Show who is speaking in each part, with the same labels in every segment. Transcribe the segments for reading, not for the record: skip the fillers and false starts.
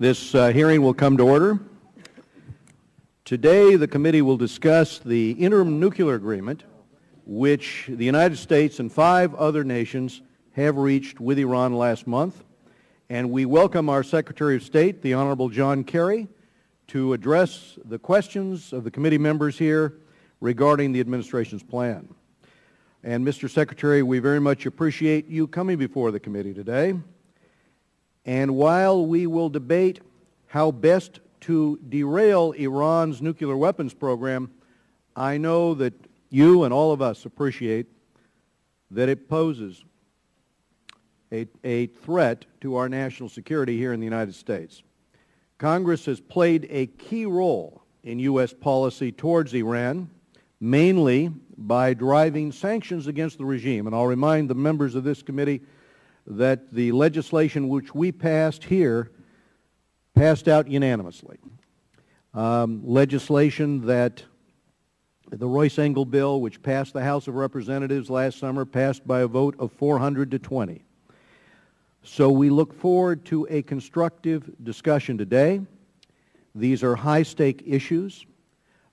Speaker 1: This hearing will come to order. Today, the committee will discuss the interim nuclear agreement which the United States and 5 other nations have reached with Iran last month. And we welcome our Secretary of State, the Honorable John Kerry, to address the questions of the committee members here regarding the administration's plan. And Mr. Secretary, we very much appreciate you coming before the committee today. And while we will debate how best to derail Iran's nuclear weapons program, I know that you and all of us appreciate that it poses a threat to our national security here in the United States. Congress has played a key role in U.S. policy towards Iran, mainly by driving sanctions against the regime. And I'll remind the members of this committee that the legislation which we passed here passed out unanimously. Legislation that the Royce-Engel bill, which passed the House of Representatives last summer, passed by a vote of 400 to 20. So we look forward to a constructive discussion today. These are high-stake issues,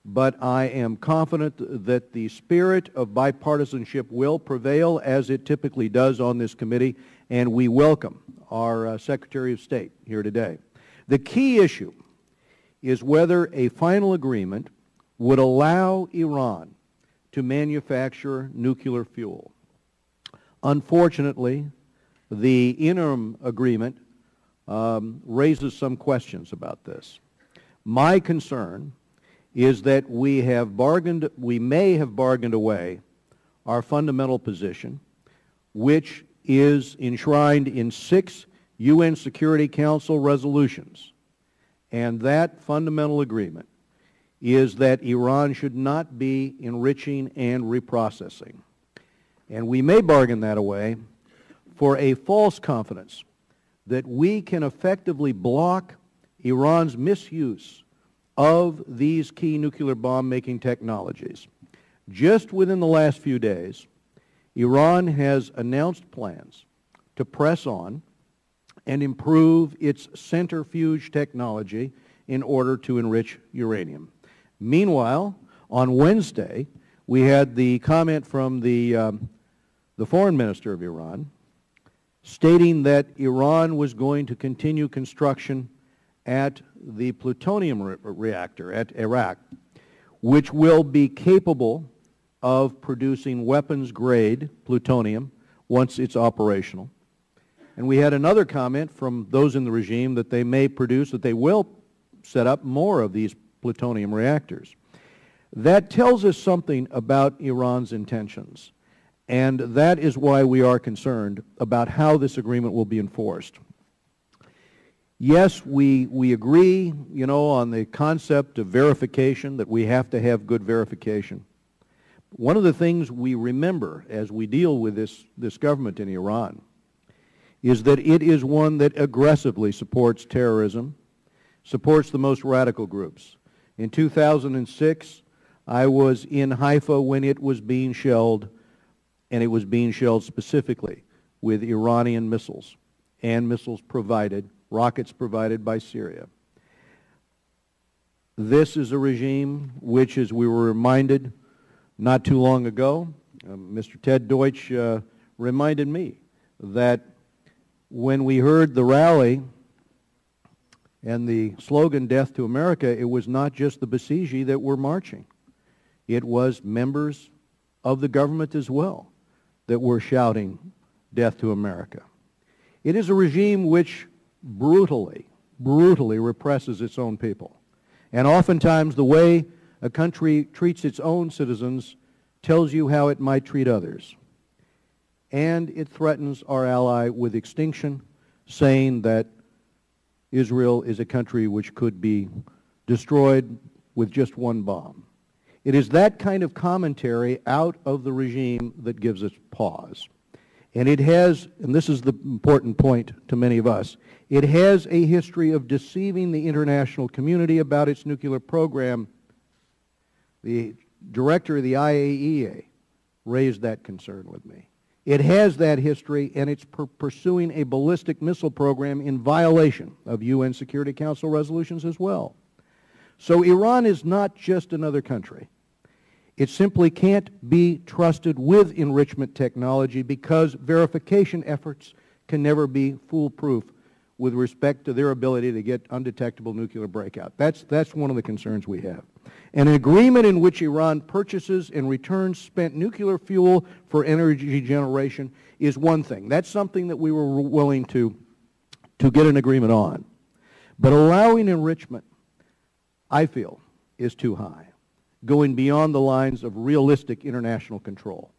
Speaker 1: but I am confident that the spirit of bipartisanship will prevail, as it typically does on this committee, and we welcome our Secretary of State here today. The key issue is whether a final agreement would allow Iran to manufacture nuclear fuel. Unfortunately, the interim agreement raises some questions about this. My concern is that we may have bargained away our fundamental position, which is enshrined in 6 UN Security Council resolutions. And that fundamental agreement is that Iran should not be enriching and reprocessing. And we may bargain that away for a false confidence that we can effectively block Iran's misuse of these key nuclear bomb-making technologies. Just within the last few days, Iran has announced plans to press on and improve its centrifuge technology in order to enrich uranium. Meanwhile, on Wednesday, we had the comment from the foreign minister of Iran stating that Iran was going to continue construction at the plutonium reactor at Iraq, which will be capable of producing weapons-grade plutonium once it's operational. And we had another comment from those in the regime that they may produce, that they will set up more of these plutonium reactors. That tells us something about Iran's intentions, and that is why we are concerned about how this agreement will be enforced. Yes, we agree, on the concept of verification, that we have to have good verification. One of the things we remember as we deal with this government in Iran is that it is one that aggressively supports terrorism, supports the most radical groups. In 2006, I was in Haifa when it was being shelled, and it was being shelled specifically with Iranian missiles and missiles provided, rockets provided by Syria. This is a regime which, as we were reminded not too long ago, Mr. Ted Deutsch reminded me that when we heard the rally and the slogan, "Death to America," it was not just the Basiji that were marching. It was members of the government as well that were shouting, "Death to America." It is a regime which brutally represses its own people. And oftentimes the way a country treats its own citizens tells you how it might treat others. And it threatens our ally with extinction, saying that Israel is a country which could be destroyed with just one bomb. It is that kind of commentary out of the regime that gives us pause. And it has, and this is the important point to many of us, it has a history of deceiving the international community about its nuclear program. The director of the IAEA raised that concern with me. It has that history, and it's pursuing a ballistic missile program in violation of UN Security Council resolutions as well. So Iran is not just another country. It simply can't be trusted with enrichment technology because verification efforts can never be foolproof with respect to their ability to get undetectable nuclear breakout. That's one of the concerns we have. An agreement in which Iran purchases and returns spent nuclear fuel for energy generation is one thing. That's something that we were willing to get an agreement on. But allowing enrichment, I feel, is too high, going beyond the lines of realistic international control.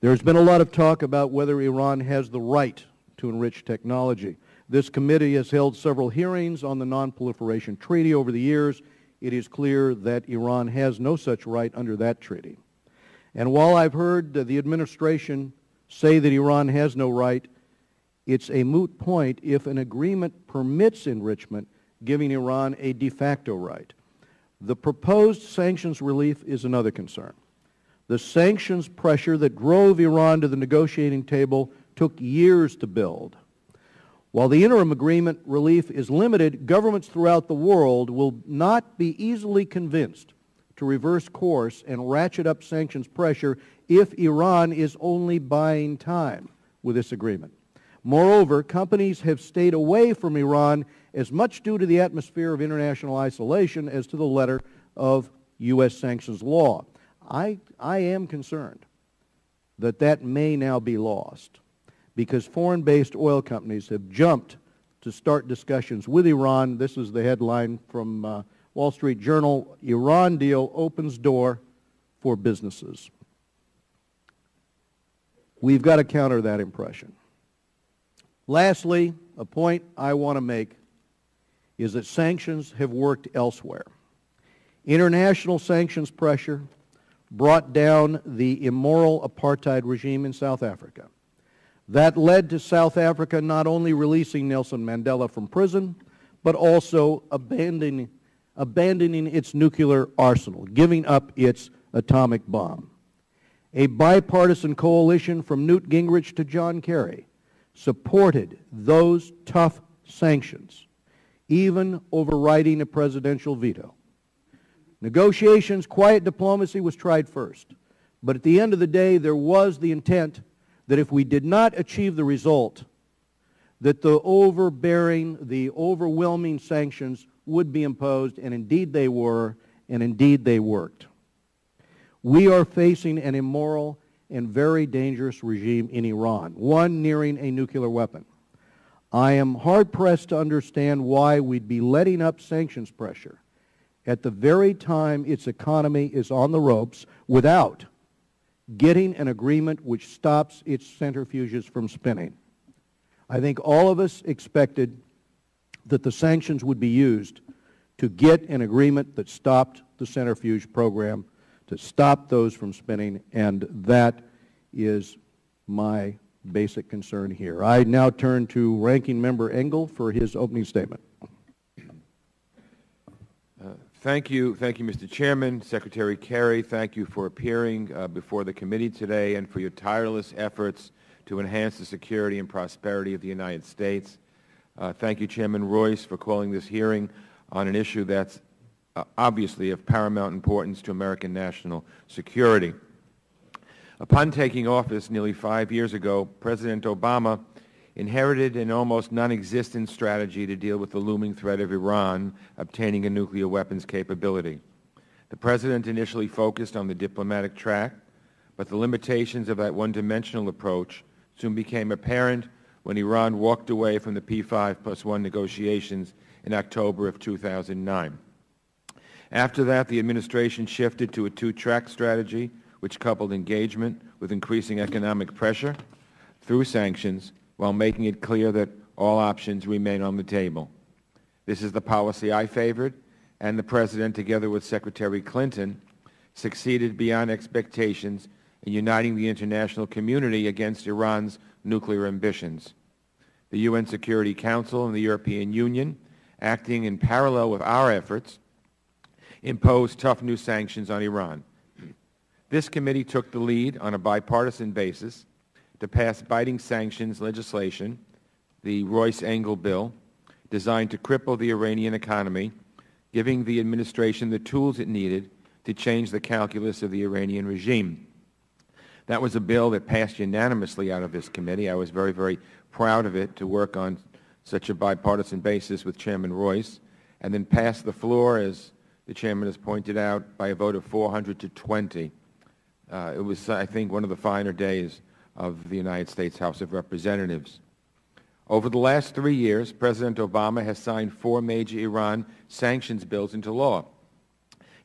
Speaker 1: There's been a lot of talk about whether Iran has the right to enrich technology. This committee has held several hearings on the Non-Proliferation Treaty over the years. It is clear that Iran has no such right under that treaty. And while I've heard the administration say that Iran has no right, it's a moot point if an agreement permits enrichment, giving Iran a de facto right. The proposed sanctions relief is another concern. The sanctions pressure that drove Iran to the negotiating table took years to build. While the interim agreement relief is limited, governments throughout the world will not be easily convinced to reverse course and ratchet up sanctions pressure if Iran is only buying time with this agreement. Moreover, companies have stayed away from Iran as much due to the atmosphere of international isolation as to the letter of U.S. sanctions law. I am concerned that that may now be lost, because foreign-based oil companies have jumped to start discussions with Iran. This is the headline from Wall Street Journal: Iran deal opens door for businesses. We've got to counter that impression. Lastly, a point I want to make is that sanctions have worked elsewhere. International sanctions pressure brought down the immoral apartheid regime in South Africa. That led to South Africa not only releasing Nelson Mandela from prison, but also abandoning its nuclear arsenal, giving up its atomic bomb. A bipartisan coalition from Newt Gingrich to John Kerry supported those tough sanctions, even overriding a presidential veto. Negotiations, quiet diplomacy was tried first. But at the end of the day, there was the intent that if we did not achieve the result, that the overwhelming sanctions would be imposed, and indeed they were, and indeed they worked. We are facing an immoral and very dangerous regime in Iran, one nearing a nuclear weapon. I am hard-pressed to understand why we'd be letting up sanctions pressure at the very time its economy is on the ropes without getting an agreement which stops its centrifuges from spinning. I think all of us expected that the sanctions would be used to get an agreement that stopped the centrifuge program, to stop those from spinning, and that is my basic concern here. I now turn to Ranking Member Engel for his opening statement.
Speaker 2: Thank you, Mr. Chairman. Secretary Kerry, thank you for appearing before the committee today and for your tireless efforts to enhance the security and prosperity of the United States. Thank you, Chairman Royce, for calling this hearing on an issue that's obviously of paramount importance to American national security. Upon taking office nearly 5 years ago, President Obama inherited an almost non-existent strategy to deal with the looming threat of Iran obtaining a nuclear weapons capability. The President initially focused on the diplomatic track, but the limitations of that one-dimensional approach soon became apparent when Iran walked away from the P5+1 negotiations in October of 2009. After that, the administration shifted to a two-track strategy which coupled engagement with increasing economic pressure through sanctions while making it clear that all options remain on the table. This is the policy I favored, and the President, together with Secretary Clinton, succeeded beyond expectations in uniting the international community against Iran's nuclear ambitions. The UN Security Council and the European Union, acting in parallel with our efforts, imposed tough new sanctions on Iran. This committee took the lead on a bipartisan basis to pass biting sanctions legislation, the Royce-Engel bill, designed to cripple the Iranian economy, giving the administration the tools it needed to change the calculus of the Iranian regime. That was a bill that passed unanimously out of this committee. I was very, very proud of it to work on such a bipartisan basis with Chairman Royce, and then passed the floor, as the Chairman has pointed out, by a vote of 400 to 20. It was, I think, one of the finer days of the United States House of Representatives. Over the last 3 years, President Obama has signed 4 major Iran sanctions bills into law.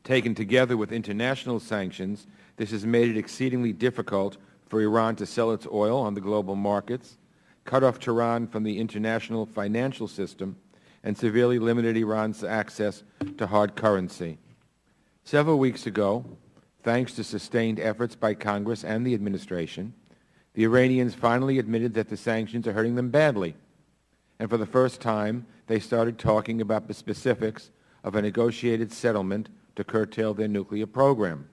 Speaker 2: Taken together with international sanctions, this has made it exceedingly difficult for Iran to sell its oil on the global markets, cut off Tehran from the international financial system, and severely limited Iran's access to hard currency. Several weeks ago, thanks to sustained efforts by Congress and the administration, the Iranians finally admitted that the sanctions are hurting them badly. And for the first time, they started talking about the specifics of a negotiated settlement to curtail their nuclear program.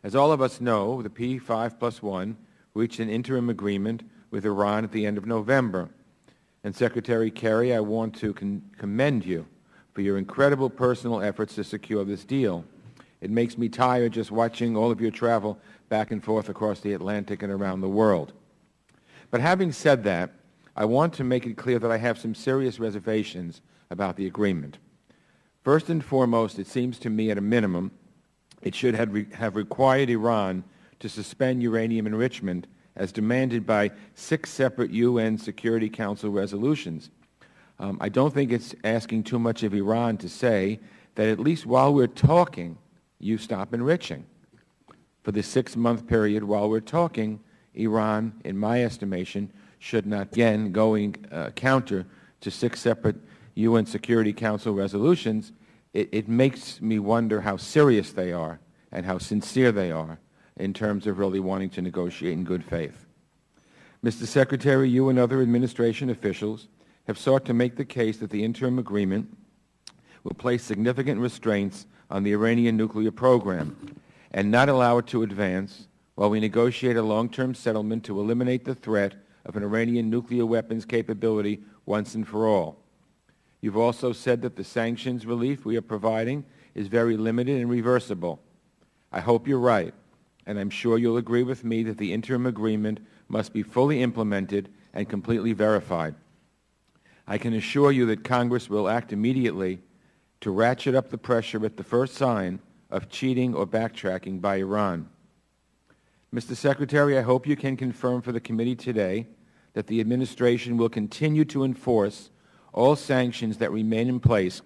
Speaker 2: As all of us know, the P5+1 reached an interim agreement with Iran at the end of November. And Secretary Kerry, I want to commend you for your incredible personal efforts to secure this deal. It makes me tired just watching all of your travel back and forth across the Atlantic and around the world. But having said that, I want to make it clear that I have some serious reservations about the agreement. First and foremost, it seems to me at a minimum, it should have required Iran to suspend uranium enrichment as demanded by 6 separate UN Security Council resolutions. I don't think it's asking too much of Iran to say that at least while we're talking, you stop enriching. For the 6-month period while we're talking, Iran, in my estimation, should not, again, going counter to 6 separate UN Security Council resolutions. It makes me wonder how serious they are and how sincere they are in terms of really wanting to negotiate in good faith. Mr. Secretary, you and other administration officials have sought to make the case that the interim agreement will place significant restraints on the Iranian nuclear program and not allow it to advance while we negotiate a long-term settlement to eliminate the threat of an Iranian nuclear weapons capability once and for all. You've also said that the sanctions relief we are providing is very limited and reversible. I hope you're right, and I'm sure you'll agree with me that the interim agreement must be fully implemented and completely verified. I can assure you that Congress will act immediately to ratchet up the pressure at the first sign of cheating or backtracking by Iran. Mr. Secretary, I hope you can confirm for the committee today that the administration will continue to enforce all sanctions that remain in place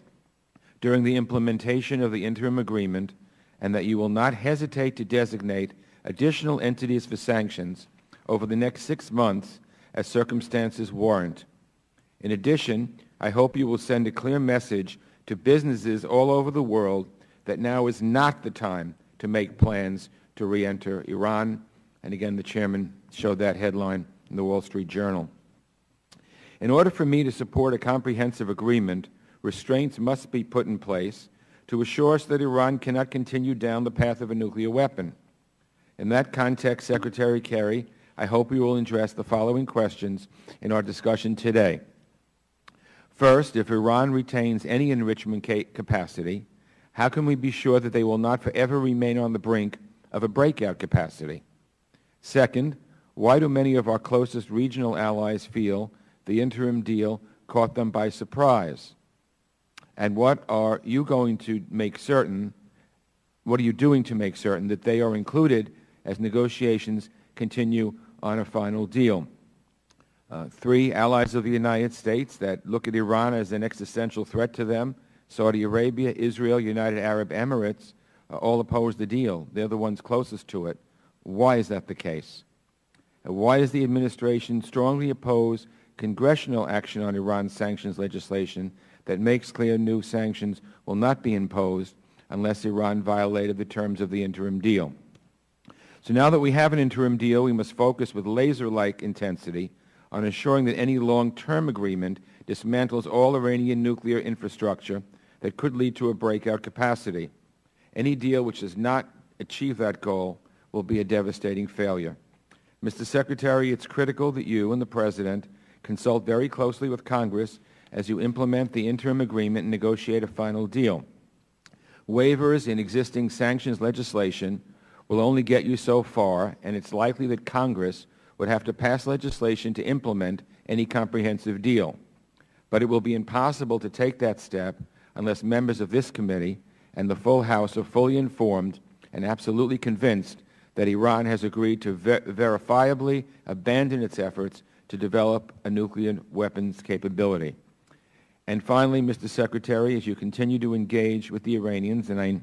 Speaker 2: during the implementation of the interim agreement, and that you will not hesitate to designate additional entities for sanctions over the next 6 months as circumstances warrant. In addition, I hope you will send a clear message to businesses all over the world that now is not the time to make plans to re-enter Iran. And again, the Chairman showed that headline in the Wall Street Journal. In order for me to support a comprehensive agreement, restraints must be put in place to assure us that Iran cannot continue down the path of a nuclear weapon. In that context, Secretary Kerry, I hope you will address the following questions in our discussion today. First, if Iran retains any enrichment capacity, how can we be sure that they will not forever remain on the brink of a breakout capacity? Second, why do many of our closest regional allies feel the interim deal caught them by surprise? And what are you doing to make certain that they are included as negotiations continue on a final deal? 3, allies of the United States that look at Iran as an existential threat to them, Saudi Arabia, Israel, United Arab Emirates, all oppose the deal. They're the ones closest to it. Why is that the case? Why does the administration strongly oppose congressional action on Iran's sanctions legislation that makes clear new sanctions will not be imposed unless Iran violated the terms of the interim deal? So now that we have an interim deal, we must focus with laser-like intensity on ensuring that any long-term agreement dismantles all Iranian nuclear infrastructure that could lead to a breakout capacity. Any deal which does not achieve that goal will be a devastating failure. Mr. Secretary, it's critical that you and the President consult very closely with Congress as you implement the interim agreement and negotiate a final deal. Waivers in existing sanctions legislation will only get you so far, and it's likely that Congress would have to pass legislation to implement any comprehensive deal. But it will be impossible to take that step unless members of this committee and the full House are fully informed and absolutely convinced that Iran has agreed to verifiably abandon its efforts to develop a nuclear weapons capability. And finally, Mr. Secretary, as you continue to engage with the Iranians, and I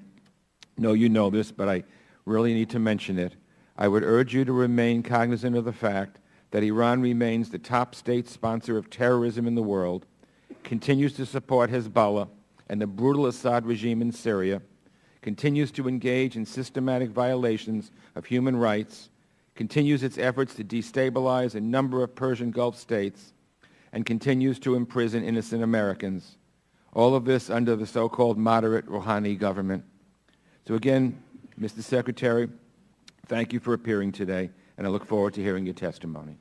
Speaker 2: know you know this, but I really need to mention it, I would urge you to remain cognizant of the fact that Iran remains the top state sponsor of terrorism in the world, continues to support Hezbollah and the brutal Assad regime in Syria, continues to engage in systematic violations of human rights, continues its efforts to destabilize a number of Persian Gulf states, and continues to imprison innocent Americans. All of this under the so-called moderate Rouhani government. So again, Mr. Secretary, thank you for appearing today, and I look forward to hearing your testimony.